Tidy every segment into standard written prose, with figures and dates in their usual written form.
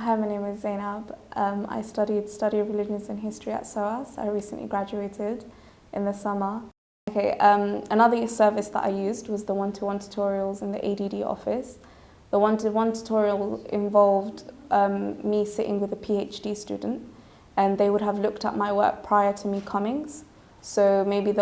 Hi, my name is Zainab. I studied Study of Religions and History at SOAS. I recently graduated in the summer. Okay, another service that I used was the one-to-one tutorials in the ADD office. The one-to-one tutorial involved me sitting with a PhD student, and they would have looked at my work prior to me comings. So maybe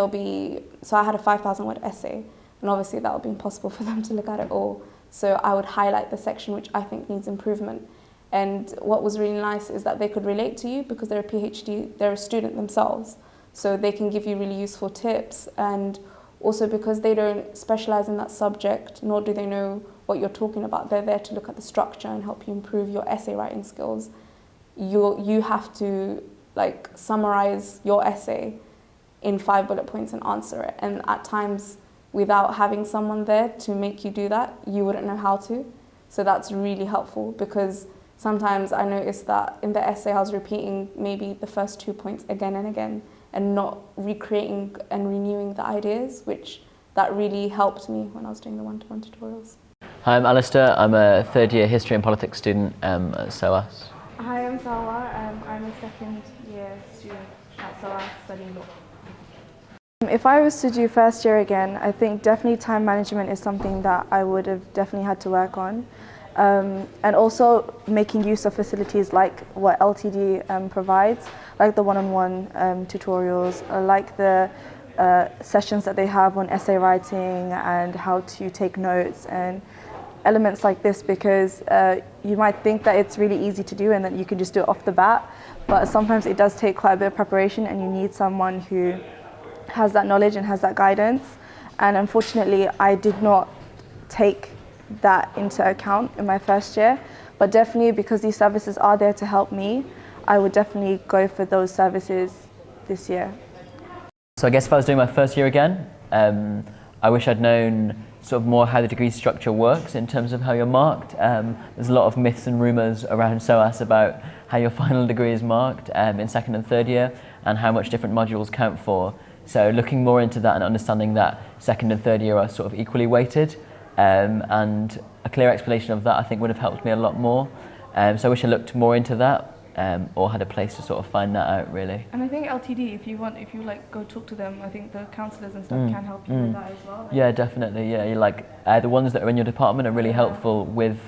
so I had a 5,000 word essay, and obviously that would be impossible for them to look at it all. So I would highlight the section which I think needs improvement. And what was really nice is that they could relate to you because they're a PhD, they're a student themselves. So they can give you really useful tips. And also because they don't specialize in that subject, nor do they know what you're talking about, they're there to look at the structure and help you improve your essay writing skills. You have to summarize your essay in 5 bullet points and answer it. And at times, without having someone there to make you do that, you wouldn't know how to. So that's really helpful because sometimes I noticed that in the essay I was repeating maybe the first 2 points again and again and not recreating and renewing the ideas, which that really helped me when I was doing the one-to-one tutorials. Hi, I'm Alistair. I'm a third year history and politics student at SOAS. Hi, I'm Salwa. I'm a second year student at SOAS studying law. If I was to do first year again, I think definitely time management is something that I would have definitely had to work on. And also making use of facilities like what LTD provides, like the one-on-one tutorials, like the sessions that they have on essay writing and how to take notes and elements like this, because you might think that it's really easy to do and that you can just do it off the bat, but sometimes it does take quite a bit of preparation and you need someone who has that knowledge and has that guidance. And unfortunately, I did not take that into account in my first year, but definitely because these services are there to help me, I would definitely go for those services this year. So I guess if I was doing my first year again, I wish I'd known sort of more how the degree structure works in terms of how you're marked. There's a lot of myths and rumours around SOAS about how your final degree is marked in second and third year and how much different modules count for. So looking more into that and understanding that second and third year are sort of equally weighted, and a clear explanation of that I think would have helped me a lot more. So I wish I looked more into that or had a place to sort of find that out really. And I think LTD, if you go talk to them, I think the counsellors and stuff can help you with that as well. Yeah, definitely. Yeah, the ones that are in your department are really helpful with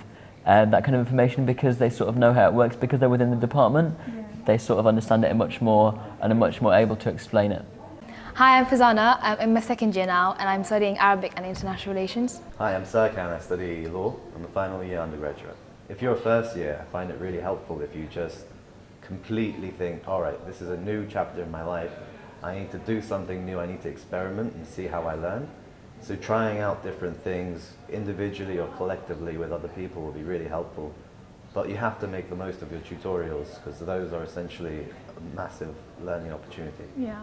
that kind of information because they sort of know how it works because they're within the department. Yeah. They sort of understand it much more and are much more able to explain it. Hi, I'm Fazana. I'm in my second year now and I'm studying Arabic and International Relations. Hi, I'm Serkan. I study law. I'm a final year undergraduate. If you're a first year, I find it really helpful if you just completely think, all right, this is a new chapter in my life. I need to do something new. I need to experiment and see how I learn. So trying out different things individually or collectively with other people will be really helpful. But you have to make the most of your tutorials because those are essentially a massive learning opportunity. Yeah.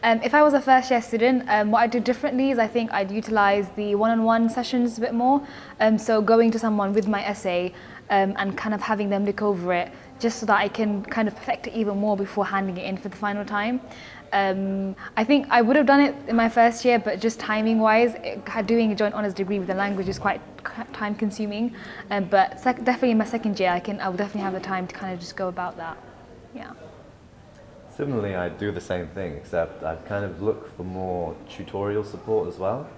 If I was a first year student, what I'd do differently is I think I'd utilise the one-on-one sessions a bit more. So going to someone with my essay and kind of having them look over it just so that I can kind of perfect it even more before handing it in for the final time. I think I would have done it in my first year, but just timing wise, doing a joint honours degree with the language is quite time consuming. But definitely in my second year, I will definitely have the time to kind of just go about that. Yeah. Similarly, I do the same thing, except I kind of look for more tutorial support as well.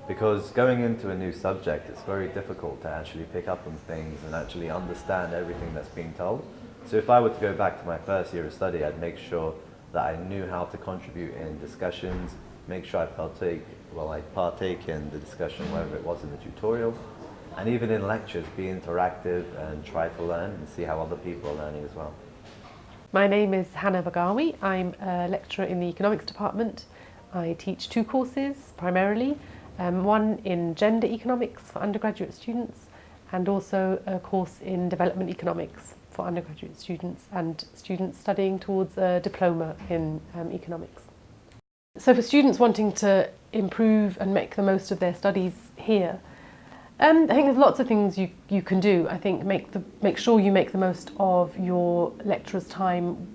Because going into a new subject, it's very difficult to actually pick up on things and actually understand everything that's being told. So if I were to go back to my first year of study, I'd make sure that I knew how to contribute in discussions, make sure I partake in the discussion, whether it was in the tutorial, and even in lectures, be interactive and try to learn and see how other people are learning as well. My name is Hannah Bagawi. I'm a lecturer in the economics department. I teach 2 courses primarily, one in gender economics for undergraduate students and also a course in development economics for undergraduate students and students studying towards a diploma in economics. So for students wanting to improve and make the most of their studies here, I think there's lots of things you can do. I think make sure you make the most of your lecturer's time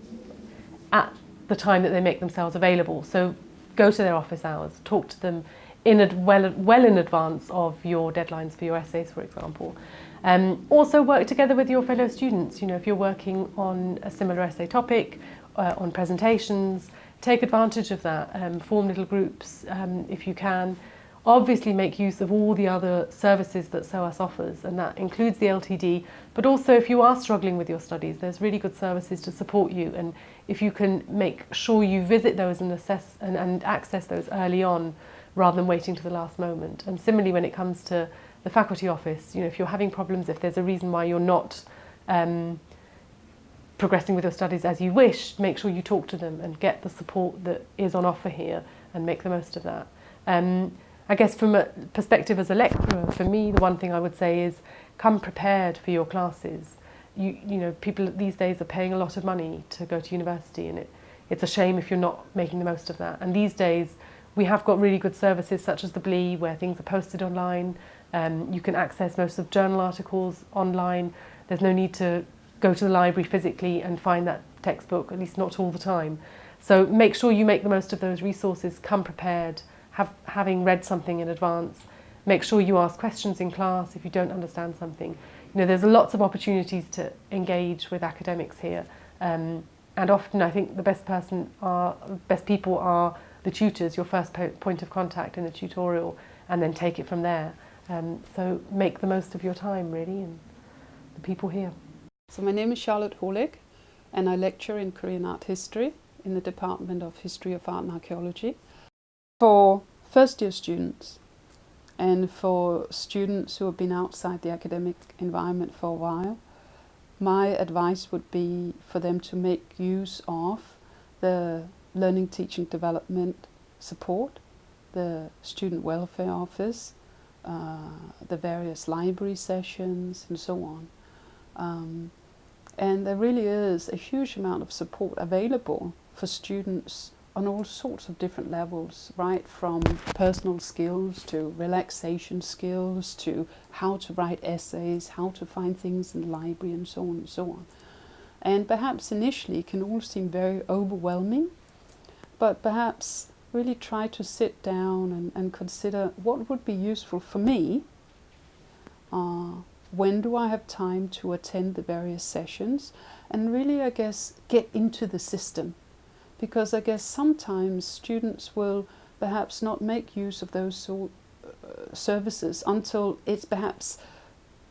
at the time that they make themselves available. So go to their office hours, talk to them well in advance of your deadlines for your essays, for example. Also work together with your fellow students. You know, if you're working on a similar essay topic, on presentations, take advantage of that. Form little groups if you can. Obviously make use of all the other services that SOAS offers, and that includes the LTD, but also if you are struggling with your studies, there's really good services to support you, and if you can make sure you visit those and assess and access those early on rather than waiting to the last moment. And similarly when it comes to the faculty office, you know, if you're having problems, if there's a reason why you're not progressing with your studies as you wish, make sure you talk to them and get the support that is on offer here and make the most of that. I guess from a perspective as a lecturer, for me, the one thing I would say is come prepared for your classes. You know, people these days are paying a lot of money to go to university, and it's a shame if you're not making the most of that. And these days, we have got really good services such as the BLE, where things are posted online. You can access most of journal articles online. There's no need to go to the library physically and find that textbook, at least not all the time. So make sure you make the most of those resources, come prepared, having read something in advance. Make sure you ask questions in class if you don't understand something. You know, there's lots of opportunities to engage with academics here. And often I think the best people are the tutors, your first point of contact in the tutorial, and then take it from there. So make the most of your time, really, and the people here. So my name is Charlotte Holig, and I lecture in Korean art history in the Department of History of Art and Archaeology. For first year students and for students who have been outside the academic environment for a while, my advice would be for them to make use of the Learning, Teaching, Development support, the Student Welfare Office, the various library sessions and so on. And there really is a huge amount of support available for students on all sorts of different levels, right from personal skills to relaxation skills to how to write essays, how to find things in the library and so on and so on. And perhaps initially it can all seem very overwhelming, but perhaps really try to sit down and consider what would be useful for me. When do I have time to attend the various sessions? And really, I guess, get into the system. Because I guess sometimes students will perhaps not make use of those services until it's perhaps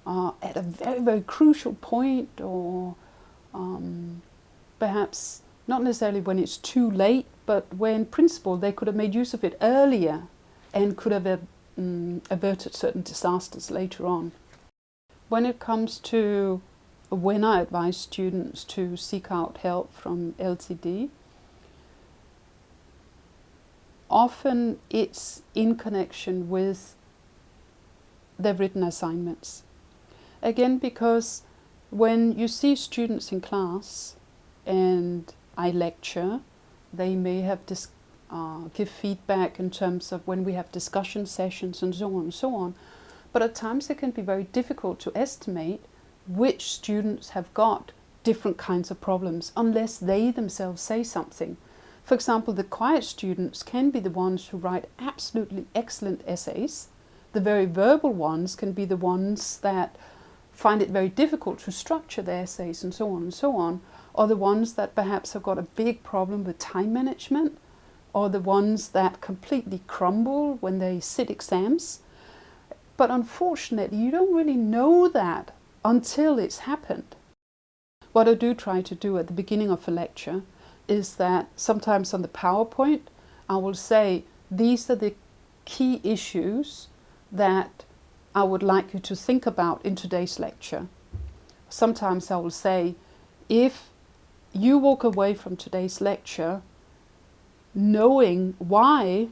at a very, very crucial point, or perhaps not necessarily when it's too late, but when, in principle, they could have made use of it earlier and could have averted certain disasters later on. When it comes to when I advise students to seek out help from LTD, often it's in connection with their written assignments. Again, because when you see students in class and I lecture, they may have give feedback in terms of when we have discussion sessions and so on and so on. But at times it can be very difficult to estimate which students have got different kinds of problems unless they themselves say something. For example, the quiet students can be the ones who write absolutely excellent essays. The very verbal ones can be the ones that find it very difficult to structure their essays and so on and so on, or the ones that perhaps have got a big problem with time management, or the ones that completely crumble when they sit exams. But unfortunately, you don't really know that until it's happened. What I do try to do at the beginning of a lecture is that sometimes on the PowerPoint, I will say, these are the key issues that I would like you to think about in today's lecture. Sometimes I will say, if you walk away from today's lecture knowing why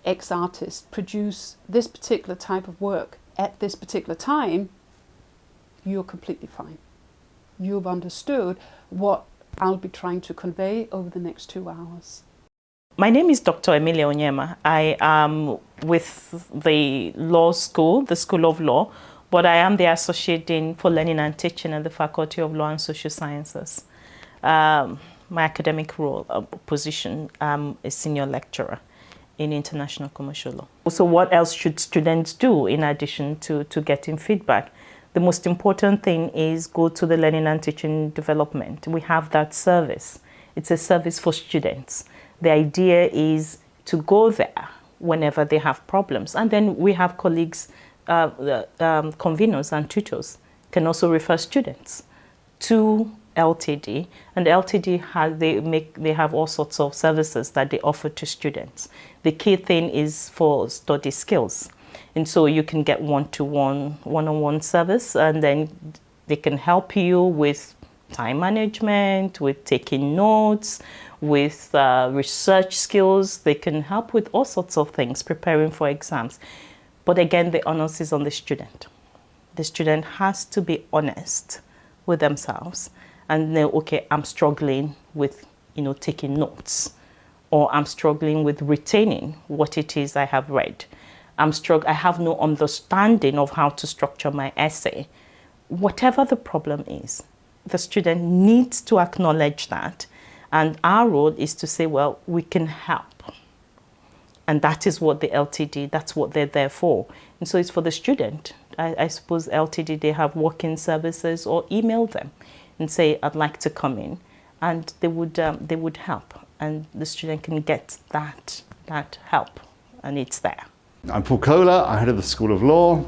X artist produce this particular type of work at this particular time, you're completely fine. You've understood what I'll be trying to convey over the next 2 hours. My name is Dr. Emilia Onyema. I am with the law school, the School of Law, but I am the Associate Dean for Learning and Teaching at the Faculty of Law and Social Sciences. My academic role, position, I'm a senior lecturer. in international commercial law. So what else should students do in addition to getting feedback? The most important thing is go to the learning and teaching development. We have that service. It's a service for students. The idea is to go there whenever they have problems. And then we have colleagues, conveners and tutors can also refer students to LTD, and LTD they have all sorts of services that they offer to students. The key thing is for study skills, and so you can get one-on-one service, and then they can help you with time management, with taking notes, with research skills. They can help with all sorts of things, preparing for exams. But again, the onus is on the student. The student has to be honest with themselves and know, okay, I'm struggling with, taking notes, or I'm struggling with retaining what it is I have read. I have no understanding of how to structure my essay. Whatever the problem is, the student needs to acknowledge that. And our role is to say, well, we can help. And that is what the LTD, that's what they're there for. And so it's for the student. I suppose LTD, they have walk-in services, or email them and say, I'd like to come in. And they would help. And the student can get that help. And it's there. I'm Paul Kohler, I'm head of the School of Law,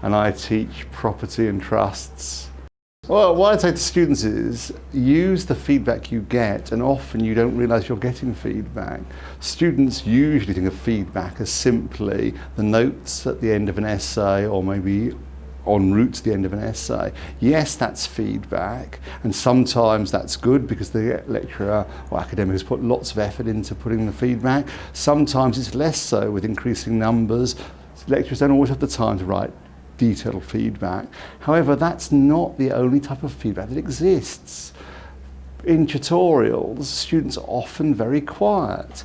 and I teach property and trusts. Well, what I'd say to students is use the feedback you get, and often you don't realise you're getting feedback. Students usually think of feedback as simply the notes at the end of an essay, or maybe en route to the end of an essay. Yes, that's feedback, and sometimes that's good because the lecturer or academic has put lots of effort into putting the feedback. Sometimes it's less so with increasing numbers. Lecturers don't always have the time to write detailed feedback. However, that's not the only type of feedback that exists. In tutorials, students are often very quiet.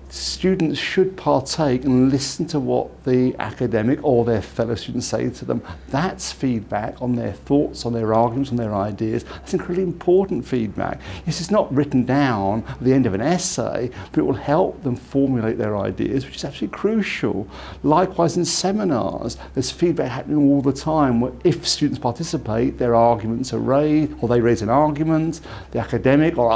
Students should partake and listen to what the academic or their fellow students say to them. That's feedback on their thoughts, on their arguments, on their ideas. That's incredibly important feedback. Yes, it's not written down at the end of an essay, but it will help them formulate their ideas, which is absolutely crucial. Likewise, in seminars, there's feedback happening all the time where if students participate, their arguments are raised, or they raise an argument, the academic or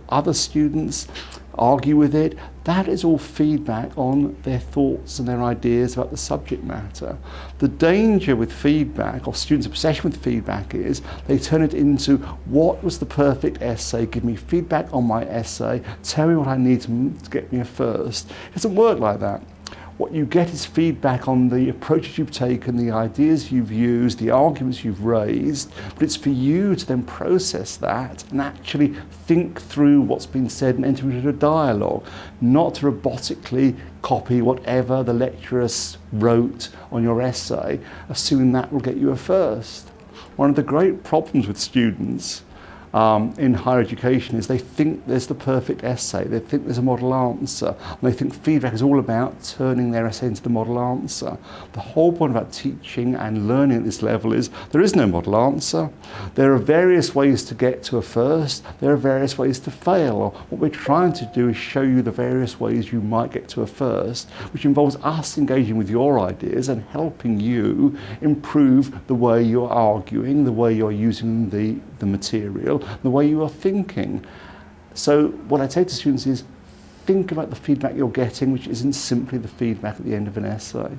other students argue with it. That is all feedback on their thoughts and their ideas about the subject matter. The danger with feedback, or students' obsession with feedback, is they turn it into, what was the perfect essay? Give me feedback on my essay. Tell me what I need to get me a first. It doesn't work like that. What you get is feedback on the approaches you've taken, the ideas you've used, the arguments you've raised, but it's for you to then process that and actually think through what's been said and enter into a dialogue, not to robotically copy whatever the lecturer wrote on your essay, assuming that will get you a first. One of the great problems with students in higher education is they think there's the perfect essay, they think there's a model answer, and they think feedback is all about turning their essay into the model answer. The whole point about teaching and learning at this level is there is no model answer. There are various ways to get to a first, there are various ways to fail. What we're trying to do is show you the various ways you might get to a first, which involves us engaging with your ideas and helping you improve the way you're arguing, the way you're using the material, the way you are thinking. So what I say to students is think about the feedback you're getting, which isn't simply the feedback at the end of an essay.